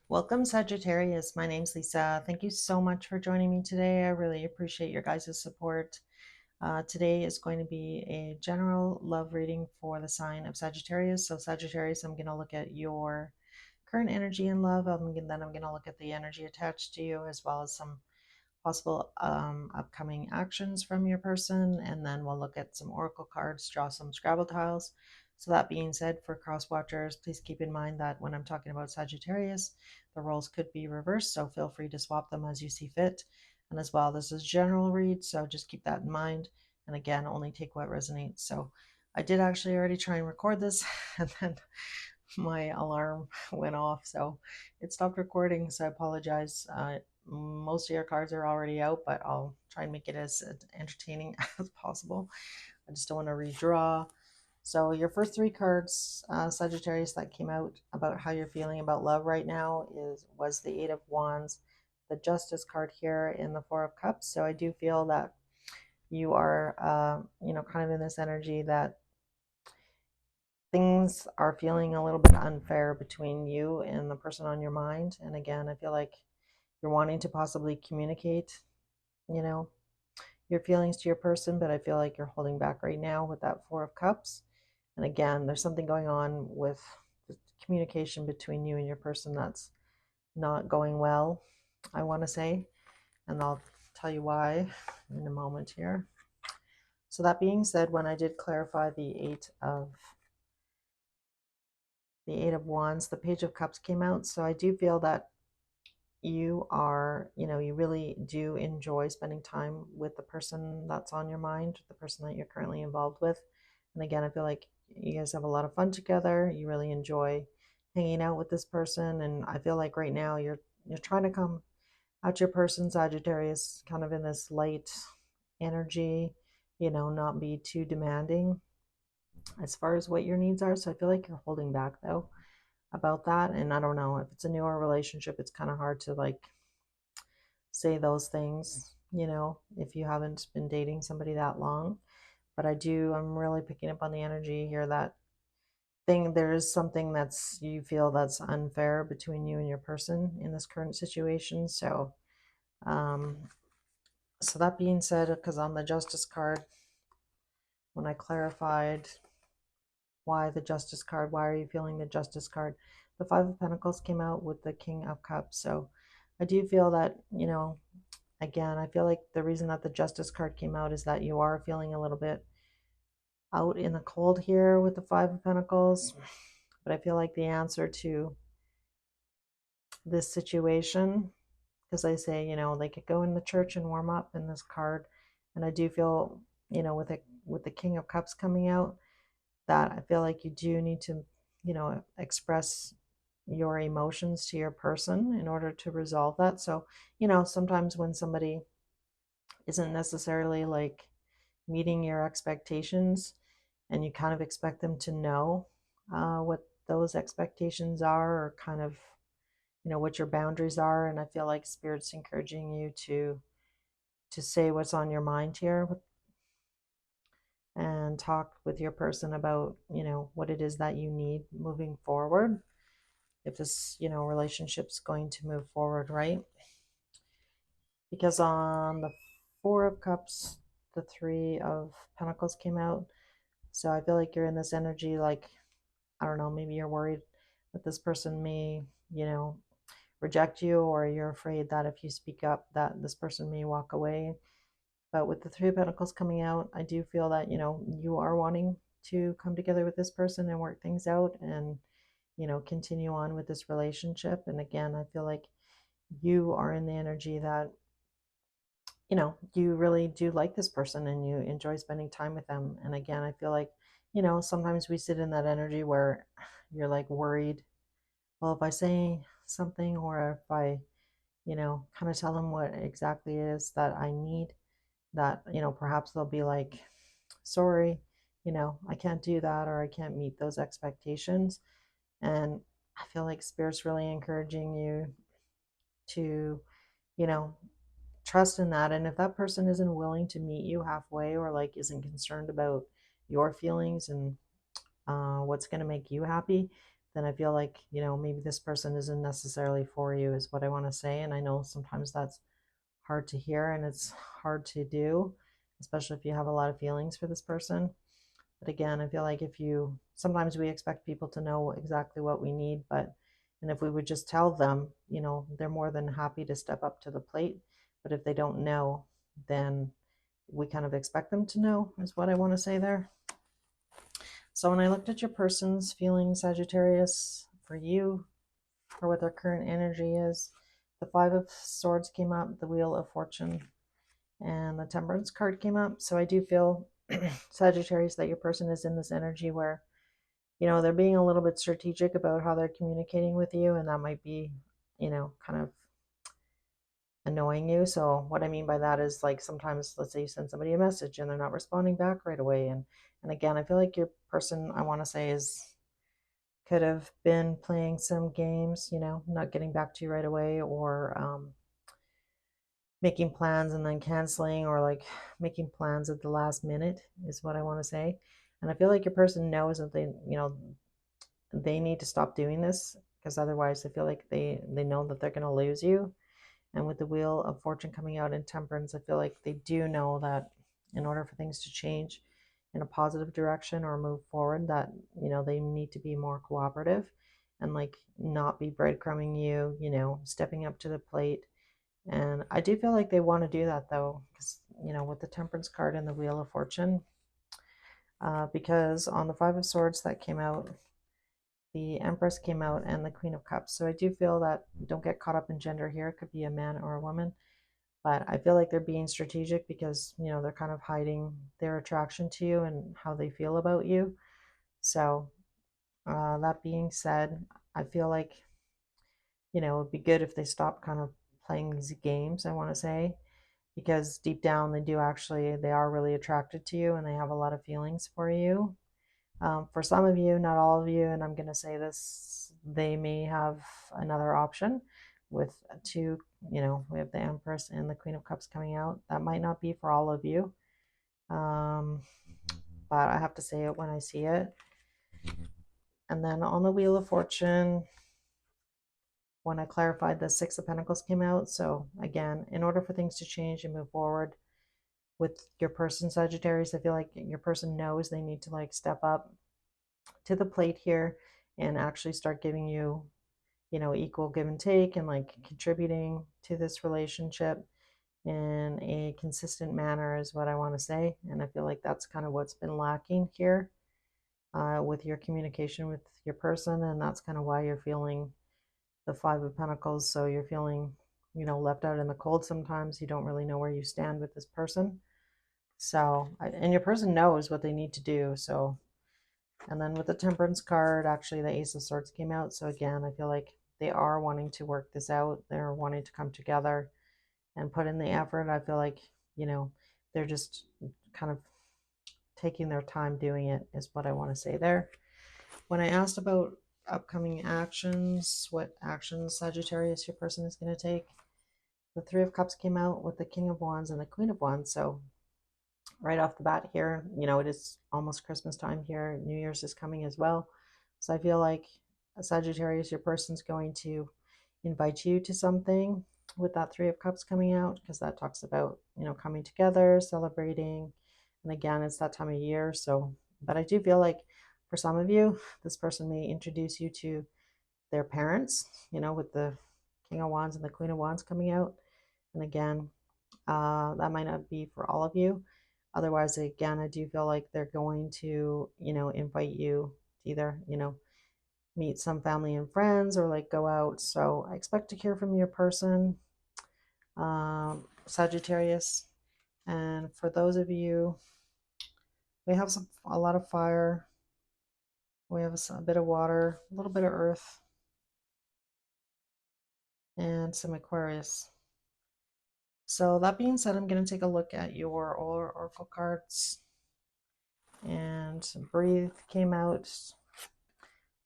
Welcome, Sagittarius. My name's Lisa. Thank you so much for joining me today. I really appreciate your guys' support. Today is going to be a general love reading for the sign of Sagittarius. So, Sagittarius, I'm going to look at your current energy in love. Then I'm going to look at the energy attached to you, as well as some possible upcoming actions from your person. And then we'll look at some oracle cards, draw some Scrabble tiles. So that being said, for cross watchers, please keep in mind that when I'm talking about Sagittarius, the roles could be reversed, so feel free to swap them as you see fit. And as well, this is general read, so just keep that in mind. And again, only take what resonates. So I did actually already try and record this, and then my alarm went off, so it stopped recording. So I apologize. Most of your cards are already out, but I'll try and make it as entertaining as possible. I just don't want to redraw. So your first three cards, Sagittarius, that came out about how you're feeling about love right now was the Eight of Wands, the Justice card here, in the Four of Cups. So I do feel that you are, kind of in this energy that things are feeling a little bit unfair between you and the person on your mind. And again, I feel like you're wanting to possibly communicate, you know, your feelings to your person, but I feel like you're holding back right now with that Four of Cups. And again, there's something going on with the communication between you and your person that's not going well, I want to say. And I'll tell you why in a moment here. So that being said, when I did clarify the Eight of Wands, the Page of Cups came out. So I do feel that you are, you really do enjoy spending time with the person that's on your mind, the person that you're currently involved with. And again, I feel like you guys have a lot of fun together. You really enjoy hanging out with this person. And I feel like right now you're trying to come out your person, Sagittarius, kind of in this light energy, not be too demanding as far as what your needs are. So I feel like you're holding back though about that. And I don't know, if it's a newer relationship, it's kind of hard to like say those things, if you haven't been dating somebody that long. But I'm really picking up on the energy here that there is something that's you feel that's unfair between you and your person in this current situation. Um so that being said, because on the Justice card, when I clarified why the Justice card, why are you feeling the Justice card, the Five of Pentacles came out with the King of Cups. So I do feel that, again, I feel like the reason that the Justice card came out is that you are feeling a little bit out in the cold here with the Five of Pentacles. But I feel like the answer to this situation, because I say, they could go in the church and warm up in this card. And I do feel, with the King of Cups coming out, that I feel like you do need to, express your emotions to your person in order to resolve that. So, sometimes when somebody isn't necessarily like meeting your expectations and you kind of expect them to know what those expectations are, or kind of, what your boundaries are. And I feel like Spirit's encouraging you to say what's on your mind here and talk with your person about, what it is that you need moving forward, if this, relationship's going to move forward, right? Because on the Four of Cups, the Three of Pentacles came out. So I feel like you're in this energy, like, I don't know, maybe you're worried that this person may, reject you, or you're afraid that if you speak up that this person may walk away. But with the Three of Pentacles coming out, I do feel that, you are wanting to come together with this person and work things out and, continue on with this relationship. And again, I feel like you are in the energy that, you really do like this person and you enjoy spending time with them. And again, I feel like, sometimes we sit in that energy where you're like worried, well, if I say something, or if I, kind of tell them what exactly it is that I need, that, perhaps they'll be like, sorry, I can't do that, or I can't meet those expectations. And I feel like Spirit's really encouraging you to, you know, trust in that. And if that person isn't willing to meet you halfway, or like isn't concerned about your feelings and what's going to make you happy, then I feel like, maybe this person isn't necessarily for you, is what I want to say. And I know sometimes that's hard to hear and it's hard to do, especially if you have a lot of feelings for this person. But again, I feel like sometimes we expect people to know exactly what we need, and if we would just tell them, they're more than happy to step up to the plate. But if they don't know, then we kind of expect them to know, is what I want to say there. So when I looked at your person's feelings, Sagittarius, for you, for what their current energy is, the Five of Swords came up, the Wheel of Fortune, and the Temperance card came up. So I do feel, Sagittarius, that your person is in this energy where, they're being a little bit strategic about how they're communicating with you, and that might be, kind of annoying you. So what I mean by that is, like, sometimes, let's say you send somebody a message and they're not responding back right away. And again, I feel like your person, I want to say, could have been playing some games, not getting back to you right away, or making plans and then canceling, or like making plans at the last minute, is what I want to say. And I feel like your person knows that they need to stop doing this, because otherwise I feel like they know that they're going to lose you. And with the Wheel of Fortune coming out in Temperance, I feel like they do know that in order for things to change in a positive direction or move forward, that, they need to be more cooperative and, like, not be breadcrumbing you, stepping up to the plate. And I do feel like they want to do that, though, because, with the Temperance card and the Wheel of Fortune, because on the Five of Swords that came out, the Empress came out, and the Queen of Cups. So I do feel that, don't get caught up in gender here, it could be a man or a woman, but I feel like they're being strategic because, they're kind of hiding their attraction to you and how they feel about you. So that being said, I feel like, it'd be good if they stop kind of playing these games, I want to say, because deep down they are really attracted to you and they have a lot of feelings for you. For some of you, not all of you, and I'm going to say this, they may have another option with two, we have the Empress and the Queen of Cups coming out. That might not be for all of you, but I have to say it when I see it. And then on the Wheel of Fortune, when I clarified, the Six of Pentacles came out. So again, in order for things to change and move forward with your person, Sagittarius, I feel like your person knows they need to, like, step up to the plate here and actually start giving you, equal give and take, and, like, contributing to this relationship in a consistent manner, is what I want to say. And I feel like that's kind of what's been lacking here with your communication with your person, and that's kind of why you're feeling the Five of Pentacles. So you're feeling, left out in the cold sometimes. You don't really know where you stand with this person. So, and your person knows what they need to do. So, and then with the Temperance card, actually the Ace of Swords came out. So again, I feel like they are wanting to work this out. They're wanting to come together and put in the effort. I feel like, they're just kind of taking their time doing it, is what I want to say there. When I asked about upcoming actions, what actions, Sagittarius, your person is going to take, the Three of Cups came out with the King of Wands and the Queen of Wands. So right off the bat here, it is almost Christmas time here. New Year's is coming as well. So I feel like, Sagittarius, your person's going to invite you to something with that Three of Cups coming out, because that talks about, coming together, celebrating. And again, it's that time of year. So, but I do feel like for some of you, this person may introduce you to their parents, with the King of Wands and the Queen of Wands coming out. And again, that might not be for all of you. Otherwise, again, I do feel like they're going to, invite you to either, meet some family and friends, or, like, go out. So I expect to hear from your person, Sagittarius. And for those of you, we have a lot of fire. We have a bit of water, a little bit of earth, and some Aquarius. So that being said, I'm going to take a look at your oracle cards. And Breathe came out,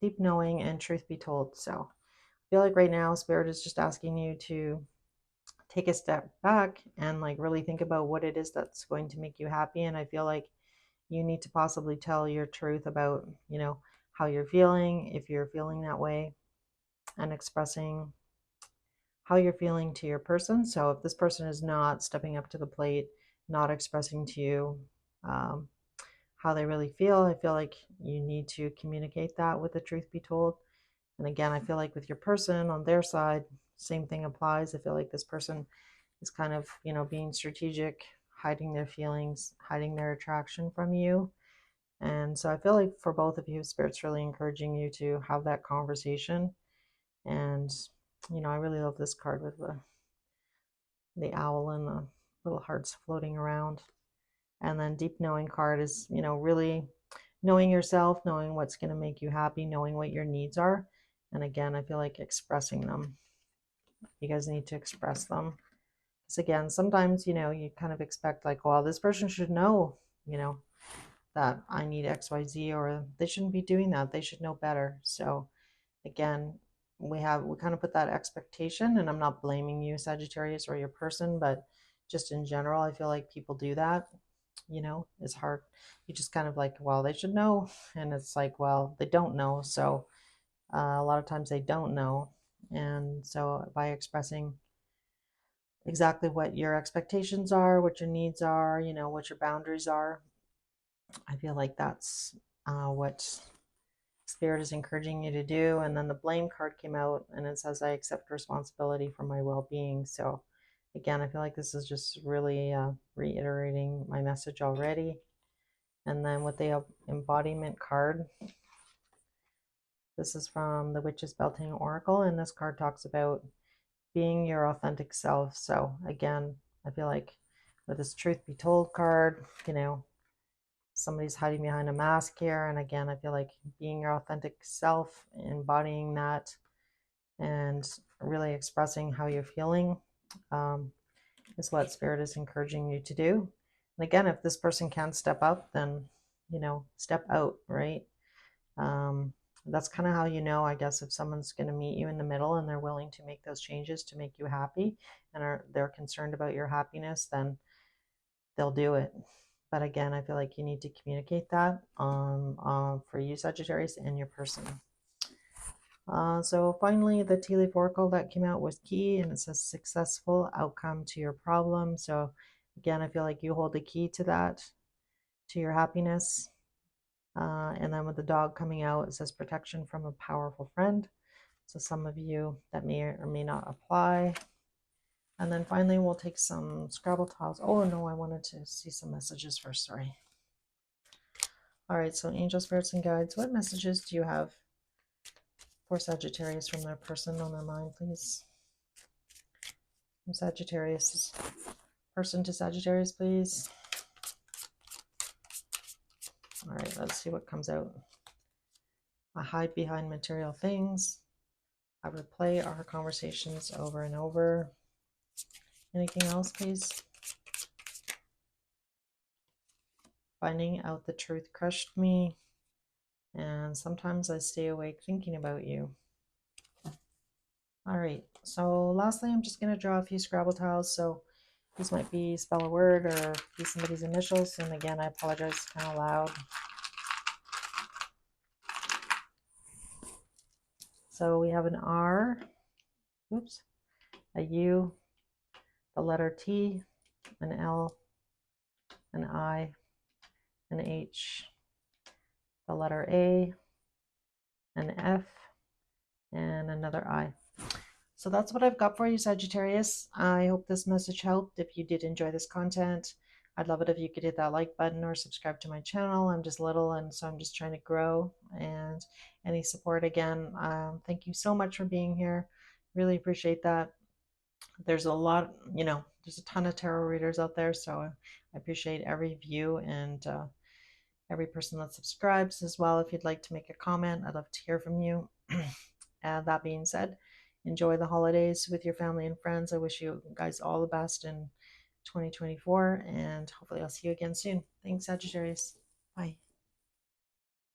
Deep Knowing, and Truth Be Told. So I feel like right now Spirit is just asking you to take a step back and, like, really think about what it is that's going to make you happy. And I feel like you need to possibly tell your truth about, how you're feeling, if you're feeling that way, and expressing how you're feeling to your person. So if this person is not stepping up to the plate, not expressing to you um, how they really feel, I feel like you need to communicate that with the truth be told. And again, I feel like with your person on their side, same thing applies. I feel like this person is kind of, being strategic, hiding their feelings, hiding their attraction from you. And so I feel like for both of you, Spirit's really encouraging you to have that conversation. And, I really love this card with the owl and the little hearts floating around. And then deep knowing card is, really knowing yourself, knowing what's going to make you happy, knowing what your needs are. And again, I feel like expressing them. You guys need to express them. Because again, sometimes, you kind of expect like, well, this person should know, that I need XYZ, or they shouldn't be doing that. They should know better. So again, we kind of put that expectation, and I'm not blaming you, Sagittarius, or your person, but just in general, I feel like people do that. It's hard. You just kind of like, well, they should know. And it's like, well, they don't know. So a lot of times they don't know. And so by expressing exactly what your expectations are, what your needs are, what your boundaries are, I feel like that's what Spirit is encouraging you to do. And then the blame card came out and it says, I accept responsibility for my well being. So, again, I feel like this is just really reiterating my message already. And then with the embodiment card, this is from the Witch's Belting Oracle. And this card talks about being your authentic self. So, again, I feel like with this Truth Be Told card, somebody's hiding behind a mask here. And again, I feel like being your authentic self, embodying that, and really expressing how you're feeling is what Spirit is encouraging you to do. And again, if this person can't step up, then, step out, right? That's kind of how I guess, if someone's going to meet you in the middle and they're willing to make those changes to make you happy and they're concerned about your happiness, then they'll do it. But again, I feel like you need to communicate that for you, Sagittarius, and your person. So finally, the tea leaf oracle that came out was key, and it says successful outcome to your problem. So again, I feel like you hold the key to that, to your happiness. And then with the dog coming out, it says protection from a powerful friend. So some of you, that may or may not apply. And then finally, we'll take some Scrabble tiles. Oh no, I wanted to see some messages first, sorry. All right, so angel spirits and guides, what messages do you have for Sagittarius from their person on their mind, please? From Sagittarius, person to Sagittarius, please. All right, let's see what comes out. I hide behind material things. I replay our conversations over and over. Anything else, please? Finding out the truth crushed me. And sometimes I stay awake thinking about you. All right, so lastly, I'm just going to draw a few Scrabble tiles. So these might be spell a word or be somebody's initials. And again, I apologize, it's kind of loud. So we have an R, oops, a U, the letter T, an L, an I, an H, the letter A, an F, and another I. So that's what I've got for you, Sagittarius. I hope this message helped. If you did enjoy this content, I'd love it if you could hit that like button or subscribe to my channel. I'm just little, and so I'm just trying to grow. And any support, again, thank you so much for being here. Really appreciate that. There's a lot, there's a ton of tarot readers out there, so I appreciate every view and every person that subscribes as well. If you'd like to make a comment, I'd love to hear from you. That being said, enjoy the holidays with your family and friends. I wish you guys all the best in 2024, and hopefully I'll see you again soon. Thanks, Sagittarius. Bye.